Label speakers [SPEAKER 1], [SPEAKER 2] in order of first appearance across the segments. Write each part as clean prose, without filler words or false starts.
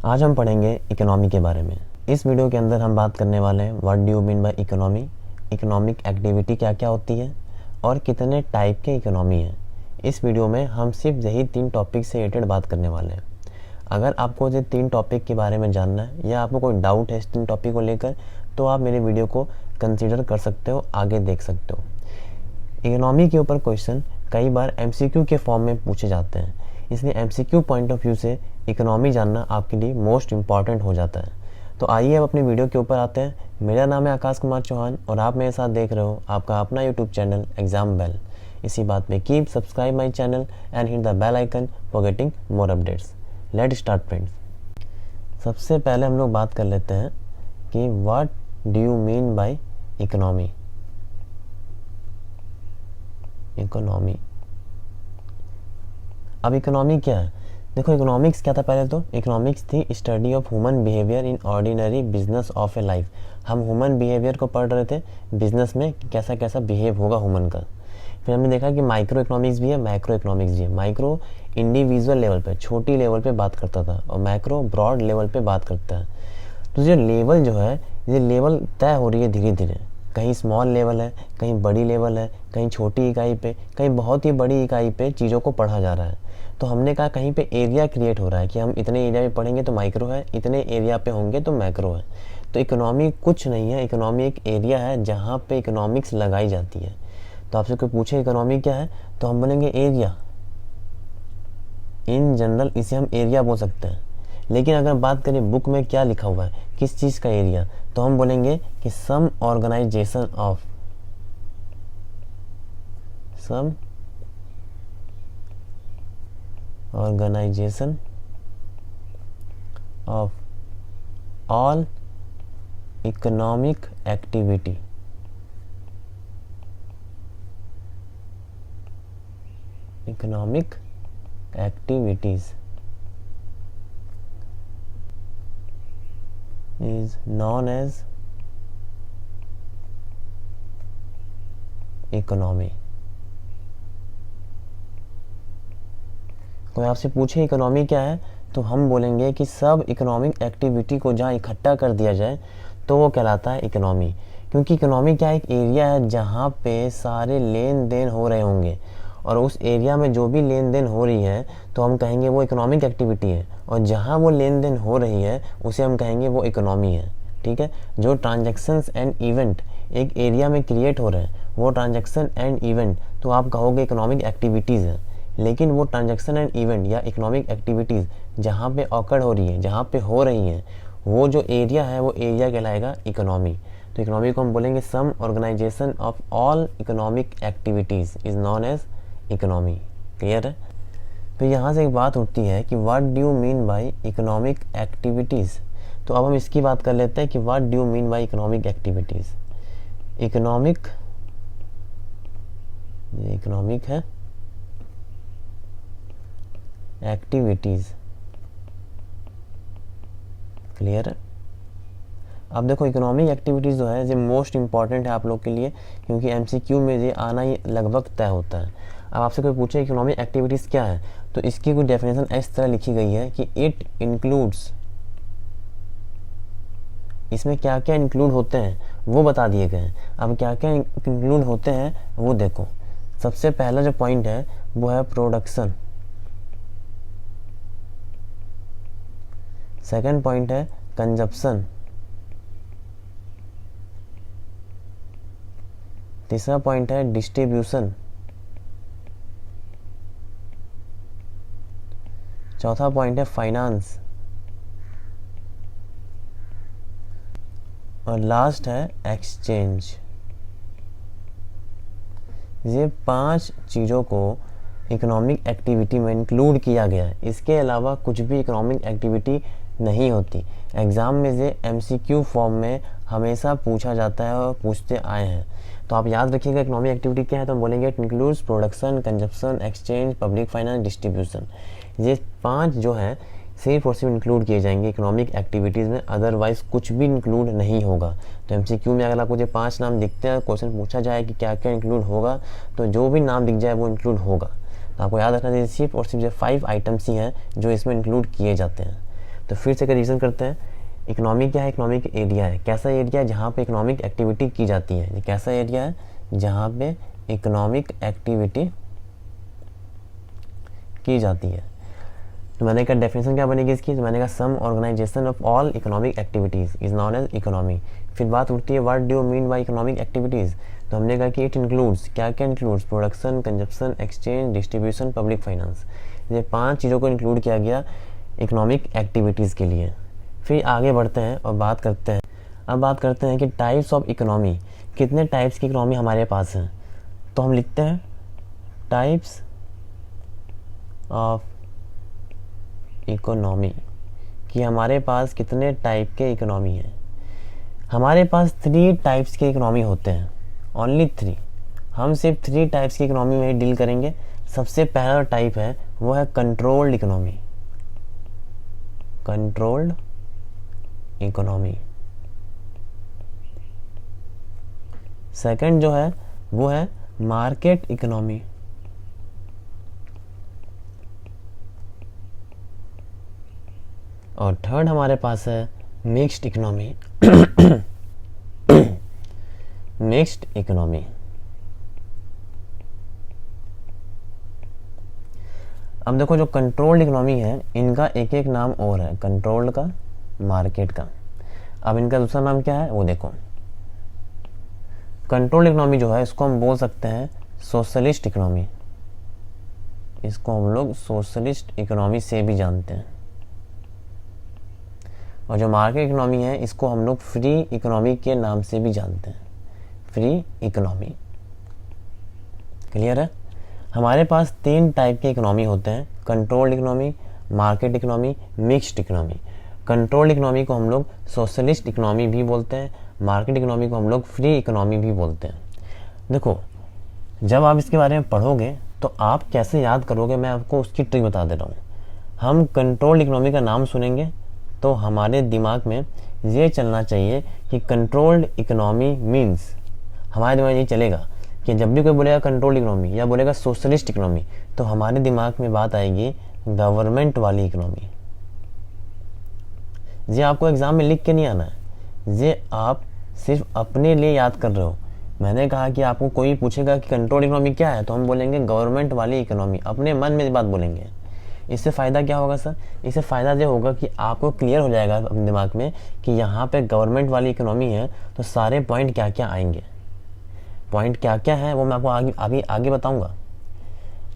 [SPEAKER 1] आज हम पढ़ेंगे इकोनॉमी के बारे में। इस वीडियो के अंदर हम बात करने वाले हैं what do you mean by economy, economic activity क्या क्या होती है और कितने टाइप के इकोनॉमी है। इस वीडियो में हम सिर्फ यही 3 टॉपिक से रिलेटेड बात करने वाले हैं। अगर आपको ये 3 टॉपिक के बारे में जानना है या आपको कोई डाउट है इस 3 टॉपिक को लेकर, तो आप मेरे वीडियो को कंसिडर कर सकते हो, आगे देख सकते हो। इकोनॉमी के ऊपर क्वेश्चन कई बार एमसीक्यू के फॉर्म में पूछे जाते हैं, इसलिए एमसीक्यू पॉइंट ऑफ व्यू से इकोनॉमी जानना आपके लिए मोस्ट इम्पॉर्टेंट हो जाता है। तो आइए अब अपनी वीडियो के ऊपर आते हैं। मेरा नाम है आकाश कुमार चौहान और आप मेरे साथ देख रहे हो आपका अपना यूट्यूब चैनल एग्जाम बेल। इसी बात में keep subscribe my channel and hit the bell icon for getting more updates. Let start friends. सबसे पहले हम लोग बात कर लेते हैं कि what do you mean by economy. Economy, अब इकोनॉमी क्या है? देखो, इकोनॉमिक्स क्या था? पहले तो इकोनॉमिक्स थी study of human behaviour in ordinary business of A life. हम ह्यूमन बिहेवियर को पढ़ रहे थे, बिजनेस में कैसा कैसा बिहेव होगा ह्यूमन का। फिर हमने देखा कि माइक्रो इकोनॉमिक्स भी है, मैक्रो इकोनॉमिक्स भी है। माइक्रो इंडिविजुअल लेवल पे, छोटी लेवल पे बात करता था और मैक्रो ब्रॉड लेवल पे बात करता है। तो ये लेवल जो है, ये लेवल तय हो रही है धीरे धीरे। कहीं स्मॉल लेवल है, कहीं बड़ी लेवल है, कहीं छोटी इकाई पे, कहीं बहुत ही बड़ी इकाई पे चीज़ों को पढ़ा जा रहा है। तो हमने कहा कहीं पे एरिया क्रिएट हो रहा है कि हम इतने एरिया में पढ़ेंगे तो माइक्रो है, इतने एरिया पे होंगे तो मैक्रो है। तो इकोनॉमी कुछ नहीं है, इकोनॉमी एक एरिया है जहाँ पे इकोनॉमिक्स लगाई जाती है। तो आपसे कोई पूछे इकोनॉमी क्या है, तो हम बोलेंगे एरिया। इन जनरल इसे हम एरिया बोल सकते हैं। लेकिन अगर बात करें बुक में क्या लिखा हुआ है, किस चीज़ का एरिया, तो हम बोलेंगे कि some organisation of, some organisation of all economic activity. Economic activities is known as economy. कोई आपसे पूछे इकोनॉमी क्या है, तो हम बोलेंगे कि सब इकोनॉमिक एक्टिविटी को जहाँ इकट्ठा कर दिया जाए तो वो कहलाता है इकोनॉमी। क्योंकि इकोनॉमी क्या, एक एरिया है जहाँ पे सारे लेन देन हो रहे होंगे और उस एरिया में जो भी लेन देन हो रही है तो हम कहेंगे वो इकोनॉमिक एक्टिविटी है, और जहाँ वो लेन देन हो रही है उसे हम कहेंगे वो इकोनॉमी है। ठीक है, जो ट्रांजैक्शंस एंड इवेंट एक एरिया में क्रिएट हो रहे हैं वो ट्रांजैक्शन एंड इवेंट तो आप कहोगे इकोनॉमिक एक्टिविटीज़ है। लेकिन वो ट्रांजैक्शन एंड इवेंट या इकोनॉमिक एक्टिविटीज़ जहाँ पे ऑकर हो रही है, जहाँ पे हो रही हैं, वो जो एरिया है वो एरिया कहलाएगा इकोनॉमी। तो इकोनॉमी को हम बोलेंगे some organisation of all economic activities is known as economy. Clear है? तो यहाँ से एक बात उठती है कि what do you mean by economic activities. तो अब हम इसकी बात कर लेते हैं कि what do you mean by economic activities. Economic, ये इकोनॉमिक है, एक्टिविटीज़। क्लियर है? अब देखो, इकोनॉमिक एक्टिविटीज़ जो है ये मोस्ट इंपॉर्टेंट है आप लोग के लिए, क्योंकि एमसीक्यू में ये आना ही लगभग तय होता है। अब आपसे कोई पूछे इकोनॉमिक एक्टिविटीज़ क्या है, तो इसकी कोई डेफिनेशन इस तरह लिखी गई है कि इट इंक्लूड्स, इसमें क्या क्या इंक्लूड होते हैं वो बता दिए गए हैं। अब क्या क्या इंक्लूड होते हैं वो देखो। सबसे पहला जो पॉइंट है वो है प्रोडक्शन, सेकंड पॉइंट है कंजप्शन, तीसरा पॉइंट है डिस्ट्रीब्यूशन, चौथा पॉइंट है फाइनेंस, और लास्ट है एक्सचेंज। ये 5 चीज़ों को इकोनॉमिक एक्टिविटी में इंक्लूड किया गया है। इसके अलावा कुछ भी इकोनॉमिक एक्टिविटी नहीं होती। एग्ज़ाम में से एमसीक्यू फॉर्म में हमेशा पूछा जाता है और पूछते आए हैं। तो आप याद रखिएगा इकोनॉमिक एक्टिविटी क्या है, तो हम बोलेंगे it includes production, consumption, exchange, public finance, distribution. ये 5 जो है सिर्फ और सिर्फ इंक्लूड किए जाएंगे इकोनॉमिक एक्टिविटीज़ में, अदरवाइज कुछ भी इंक्लूड नहीं होगा। तो एमसीक्यू में अगर आपको ये 5 नाम दिखते हैं, क्वेश्चन पूछा जाए कि क्या क्या इंक्लूड होगा, तो जो भी नाम दिख जाए वो इंक्लूड होगा। तो आपको याद रखना चाहिए सिर्फ और सिर्फ 5 आइटम्स ही हैं जो इसमें इंक्लूड किए जाते हैं। तो फिर से रिविजन करते हैं। इकोनॉमी क्या है? इकोनॉमिक एरिया है। कैसा एरिया है? जहाँ पे इकोनॉमिक एक्टिविटी की जाती है। ये कैसा एरिया है? जहाँ पे इकोनॉमिक एक्टिविटी की जाती है। तो मैंने कहा डेफिनेशन क्या बनेगी इसकी? तो मैंने कहा some organisation of all economic activities is known as economy. फिर बात उठती है what do you mean by economic activities? तो हमने कहा कि इट इंक्लूड्स, क्या क्या includes? Production, consumption, exchange, distribution, public finance. ये 5 चीज़ों को इंक्लूड किया गया इकोनॉमिक एक्टिविटीज़ के लिए। फिर आगे बढ़ते हैं और बात करते हैं, अब बात करते हैं कि टाइप्स ऑफ इकोनॉमी, कितने टाइप्स की इकोनॉमी हमारे पास है। तो हम लिखते हैं टाइप्स ऑफ इकोनॉमी, कि हमारे पास कितने टाइप के इकोनॉमी है। हमारे पास 3 टाइप्स के इकोनॉमी होते हैं, ओनली 3। हम सिर्फ 3 टाइप्स की इकोनॉमी में ही डील करेंगे। सबसे पहला टाइप है वो है controlled economy, controlled economy. Second जो है वो है मार्केट इकोनॉमी, और थर्ड हमारे पास है मिक्स्ड इकोनॉमी। Mixed economy. अब देखो जो कंट्रोल्ड इकोनॉमी है इनका एक एक नाम और है, कंट्रोल्ड का, मार्केट का। अब इनका दूसरा नाम क्या है वो देखो। कंट्रोल्ड इकोनॉमी जो है इसको हम बोल सकते हैं सोशलिस्ट इकोनॉमी, इसको हम लोग सोशलिस्ट इकोनॉमी से भी जानते हैं। और जो मार्केट इकोनॉमी है इसको हम लोग फ्री इकोनॉमी के नाम से भी जानते हैं, फ्री इकोनॉमी। क्लियर है? हमारे पास 3 टाइप के इकोनॉमी होते हैं, controlled economy, market economy, mixed economy. Controlled economy को हम लोग सोशलिस्ट इकोनॉमी भी बोलते हैं, मार्केट इकोनॉमी को हम लोग फ्री इकोनॉमी भी बोलते हैं। देखो जब आप इसके बारे में पढ़ोगे तो आप कैसे याद करोगे, मैं आपको उसकी ट्रिक बता दे रहा हूँ। हम कंट्रोल्ड इकोनॉमी का नाम सुनेंगे तो हमारे दिमाग में ये चलना चाहिए कि कंट्रोल्ड इकोनॉमी मीन्स, हमारे दिमाग में ये चलेगा कि जब भी कोई बोलेगा कंट्रोल्ड इकोनॉमी या बोलेगा सोशलिस्ट इकोनॉमी तो हमारे दिमाग में बात आएगी गवर्नमेंट वाली इकोनॉमी। ये आपको एग्जाम में लिख के नहीं आना है, ये आप सिर्फ अपने लिए याद कर रहे हो। मैंने कहा कि आपको कोई पूछेगा कि कंट्रोल इकोनॉमी क्या है तो हम बोलेंगे गवर्नमेंट वाली इकोनॉमी, अपने मन में बात बोलेंगे। इससे फ़ायदा क्या होगा सर? इससे फ़ायदा ये होगा कि आपको क्लियर हो जाएगा अपने दिमाग में कि यहाँ पे गवर्नमेंट वाली इकोनॉमी है तो सारे पॉइंट क्या क्या आएंगे। पॉइंट क्या क्या है वो मैं आपको आगे बताऊँगा।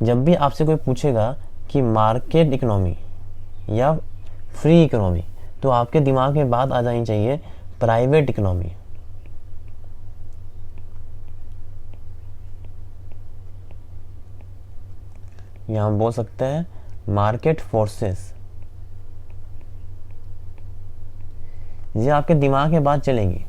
[SPEAKER 1] जब भी आपसे कोई पूछेगा कि मार्केट इकोनॉमी या फ्री इकोनॉमी तो आपके दिमाग में बात आ जानी चाहिए प्राइवेट इकोनॉमी। या हम बोल सकते हैं मार्केट फोर्सेस। ये आपके दिमाग में बात चलेगी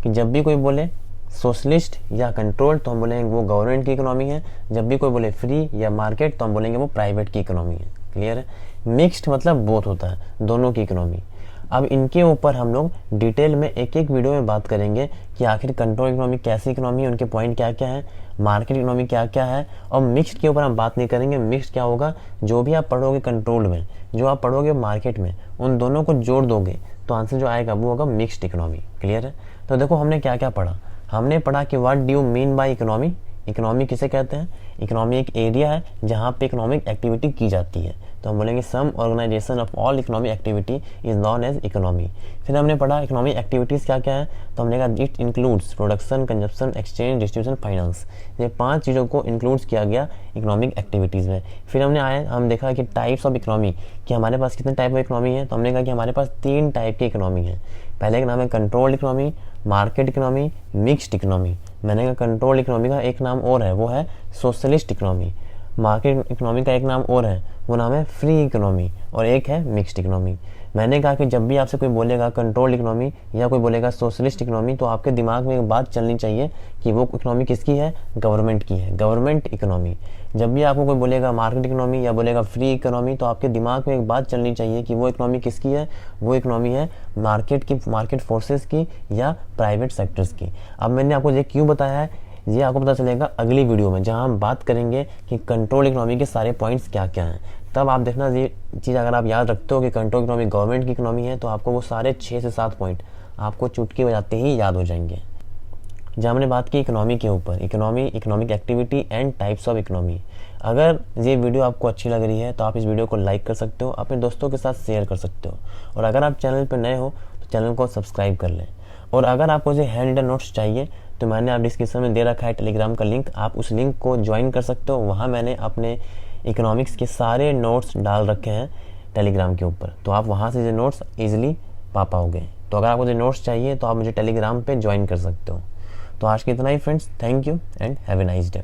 [SPEAKER 1] कि जब भी कोई बोले सोशलिस्ट या कंट्रोल तो हम बोलेंगे वो गवर्नमेंट की इकोनॉमी है, जब भी कोई बोले फ्री या मार्केट तो हम बोलेंगे वो प्राइवेट की इकोनॉमी है। क्लियर है? मिक्स्ड मतलब बोथ होता है, दोनों की इकोनॉमी। अब इनके ऊपर हम लोग डिटेल में एक एक वीडियो में बात करेंगे कि आखिर कंट्रोल इकोनॉमी कैसी इकोनॉमी है, उनके पॉइंट क्या क्या है, मार्केट इकोनॉमी क्या क्या है। और मिक्स्ड के ऊपर हम बात नहीं करेंगे। मिक्स्ड क्या होगा, जो भी आप पढ़ोगे कंट्रोल में, जो आप पढ़ोगे मार्केट में, उन दोनों को जोड़ दोगे तो आंसर जो आएगा वो होगा मिक्स्ड इकोनॉमी। क्लियर है? तो देखो हमने क्या क्या पढ़ा। हमने पढ़ा कि what do you mean by economy. Economy किसे कहते हैं? इकोनॉमी एक एरिया है जहाँ पे इकोनॉमिक एक्टिविटी की जाती है, तो हम बोलेंगे some organisation of all economic activity is known as economy. फिर हमने पढ़ा इकोनॉमिक एक्टिविटीज़ क्या क्या है, तो हमने कहा it includes production, consumption, exchange, distribution, finance. ये 5 चीज़ों को इंक्लूड्स किया गया इकोनॉमिक एक्टिविटीज़ में। फिर हम देखा कि टाइप्स ऑफ इकोनॉमी, कि हमारे पास कितने टाइप ऑफ इकोनॉमी है, तो हमने कहा कि हमारे पास 3 टाइप की इकोनॉमी है। पहले का नाम है controlled economy, market economy, mixed economy. मैंने कहा कंट्रोल इकोनॉमी का एक नाम और है, वो है सोशलिस्ट इकोनॉमी। मार्केट इकोनॉमी का एक नाम और है, वो नाम है फ्री इकोनॉमी, और एक है मिक्स्ड इकोनॉमी। मैंने कहा कि जब भी आपसे कोई बोलेगा कंट्रोल इकोनॉमी या कोई बोलेगा सोशलिस्ट इकोनॉमी तो आपके दिमाग में एक बात चलनी चाहिए कि वो इकोनॉमी किसकी है, गवर्नमेंट की है, गवर्नमेंट इकोनॉमी। जब भी आपको कोई बोलेगा मार्केट इकोनॉमी या बोलेगा फ्री इकोनॉमी तो आपके दिमाग में एक बात चलनी चाहिए कि वो इकोनॉमी किसकी है, वो इकोनॉमी है मार्केट की, मार्केट फोर्सेस की या प्राइवेट सेक्टर्स की। अब मैंने आपको ये क्यों बताया है ये आपको पता चलेगा अगली वीडियो में, जहां हम बात करेंगे कि कंट्रोल इकोनॉमी के सारे पॉइंट्स क्या क्या हैं। तब आप देखना ये चीज़ अगर आप याद रखते हो कि कंट्रोल इकोनॉमी गवर्नमेंट की इकोनॉमी है, तो आपको वो सारे 6 से 7 पॉइंट आपको चुटकी बजाते ही याद हो जाएंगे। जब हमने बात की इकोनॉमी के ऊपर, economy, economic activity and types of economy. अगर ये वीडियो आपको अच्छी लग रही है तो आप इस वीडियो को लाइक कर सकते हो, अपने दोस्तों के साथ शेयर कर सकते हो, और अगर आप चैनल पर नए हो तो चैनल को सब्सक्राइब कर लें। और अगर आपको ये हैंड रिटन नोट्स चाहिए तो मैंने आप डिस्क्रिप्शन में दे रखा है टेलीग्राम का लिंक, आप उस लिंक को ज्वाइन कर सकते हो। वहाँ मैंने अपने इकोनॉमिक्स के सारे नोट्स डाल रखे हैं टेलीग्राम के ऊपर, तो आप वहाँ से ये नोट्स ईजिली पा पाओगे। तो अगर आपको ये नोट्स चाहिए तो आप मुझे टेलीग्राम पे ज्वाइन कर सकते हो। तो आज के इतना ही friends, thank you and have a nice day.